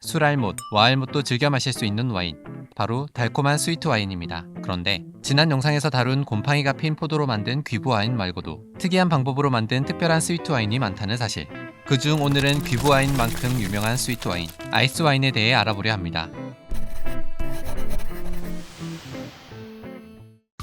술알못, 와알못도 즐겨 마실 수 있는 와인, 바로 달콤한 스위트 와인입니다. 그런데 지난 영상에서 다룬 곰팡이가 핀 포도로 만든 귀부 와인 말고도 특이한 방법으로 만든 특별한 스위트 와인이 많다는 사실. 그중 오늘은 귀부 와인만큼 유명한 스위트 와인, 아이스 와인에 대해 알아보려 합니다.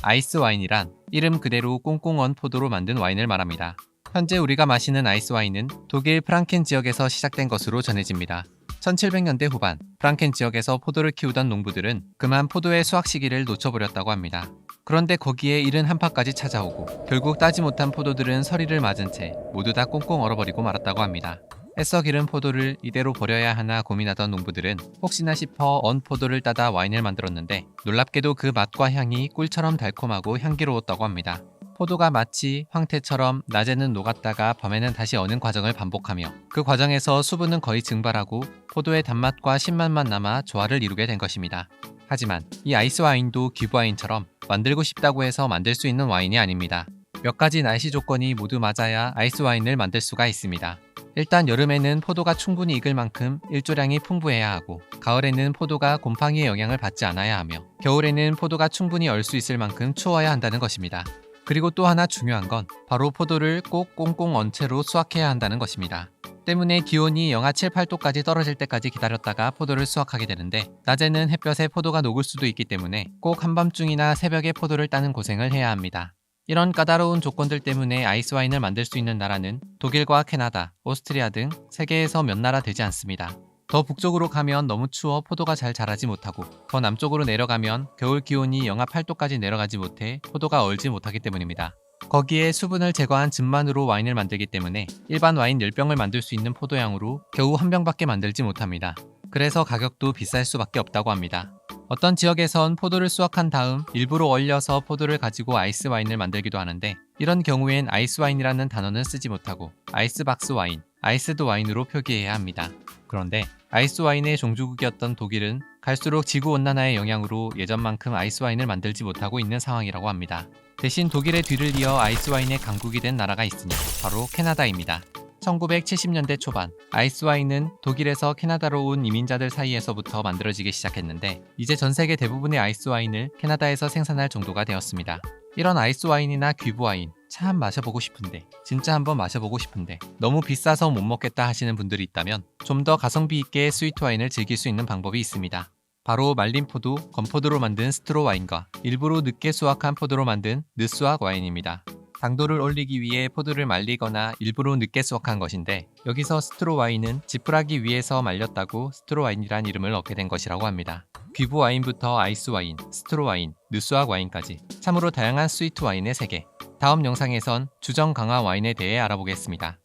아이스 와인이란 이름 그대로 꽁꽁 언 포도로 만든 와인을 말합니다. 현재 우리가 마시는 아이스 와인은 독일 프랑켄 지역에서 시작된 것으로 전해집니다. 1700년대 후반 프랑켄 지역에서 포도를 키우던 농부들은 그만 포도의 수확 시기를 놓쳐버렸다고 합니다. 그런데 거기에 이른 한파까지 찾아오고 결국 따지 못한 포도들은 서리를 맞은 채 모두 다 꽁꽁 얼어버리고 말았다고 합니다. 애써 기른 포도를 이대로 버려야 하나 고민하던 농부들은 혹시나 싶어 언 포도를 따다 와인을 만들었는데 놀랍게도 그 맛과 향이 꿀처럼 달콤하고 향기로웠다고 합니다. 포도가 마치 황태처럼 낮에는 녹았다가 밤에는 다시 어는 과정을 반복하며 그 과정에서 수분은 거의 증발하고 포도의 단맛과 신맛만 남아 조화를 이루게 된 것입니다. 하지만 이 아이스 와인도 귀부 와인처럼 만들고 싶다고 해서 만들 수 있는 와인이 아닙니다. 몇 가지 날씨 조건이 모두 맞아야 아이스 와인을 만들 수가 있습니다. 일단 여름에는 포도가 충분히 익을 만큼 일조량이 풍부해야 하고 가을에는 포도가 곰팡이의 영향을 받지 않아야 하며 겨울에는 포도가 충분히 얼 수 있을 만큼 추워야 한다는 것입니다. 그리고 또 하나 중요한 건 바로 포도를 꼭 꽁꽁 언 채로 수확해야 한다는 것입니다. 때문에 기온이 영하 7, 8도까지 떨어질 때까지 기다렸다가 포도를 수확하게 되는데 낮에는 햇볕에 포도가 녹을 수도 있기 때문에 꼭 한밤중이나 새벽에 포도를 따는 고생을 해야 합니다. 이런 까다로운 조건들 때문에 아이스 와인을 만들 수 있는 나라는 독일과 캐나다, 오스트리아 등 세계에서 몇 나라 되지 않습니다. 더 북쪽으로 가면 너무 추워 포도가 잘 자라지 못하고 더 남쪽으로 내려가면 겨울 기온이 영하 8도까지 내려가지 못해 포도가 얼지 못하기 때문입니다. 거기에 수분을 제거한 즙만으로 와인을 만들기 때문에 일반 와인 10병을 만들 수 있는 포도양으로 겨우 한 병밖에 만들지 못합니다. 그래서 가격도 비쌀 수밖에 없다고 합니다. 어떤 지역에선 포도를 수확한 다음 일부러 얼려서 포도를 가지고 아이스 와인을 만들기도 하는데 이런 경우엔 아이스 와인이라는 단어는 쓰지 못하고 아이스박스 와인, 아이스드 와인으로 표기해야 합니다. 그런데 아이스 와인의 종주국이었던 독일은 갈수록 지구온난화의 영향으로 예전만큼 아이스 와인을 만들지 못하고 있는 상황이라고 합니다. 대신 독일의 뒤를 이어 아이스 와인의 강국이 된 나라가 있으니 바로 캐나다입니다. 1970년대 초반 아이스 와인은 독일에서 캐나다로 온 이민자들 사이에서부터 만들어지기 시작했는데 이제 전 세계 대부분의 아이스 와인을 캐나다에서 생산할 정도가 되었습니다. 이런 아이스 와인이나 귀부 와인 참 마셔보고 싶은데 진짜 한번 마셔보고 싶은데 너무 비싸서 못 먹겠다 하시는 분들이 있다면 좀 더 가성비 있게 스위트 와인을 즐길 수 있는 방법이 있습니다. 바로 말린 포도, 건포도로 만든 스트로 와인과 일부러 늦게 수확한 포도로 만든 늦수확 와인입니다. 당도를 올리기 위해 포도를 말리거나 일부러 늦게 수확한 것인데 여기서 스트로 와인은 지푸라기 위에서 말렸다고 스트로 와인이란 이름을 얻게 된 것이라고 합니다. 귀부 와인부터 아이스 와인, 스트로 와인, 늦수확 와인까지 참으로 다양한 스위트 와인의 세계. 다음 영상에선 주정 강화 와인에 대해 알아보겠습니다.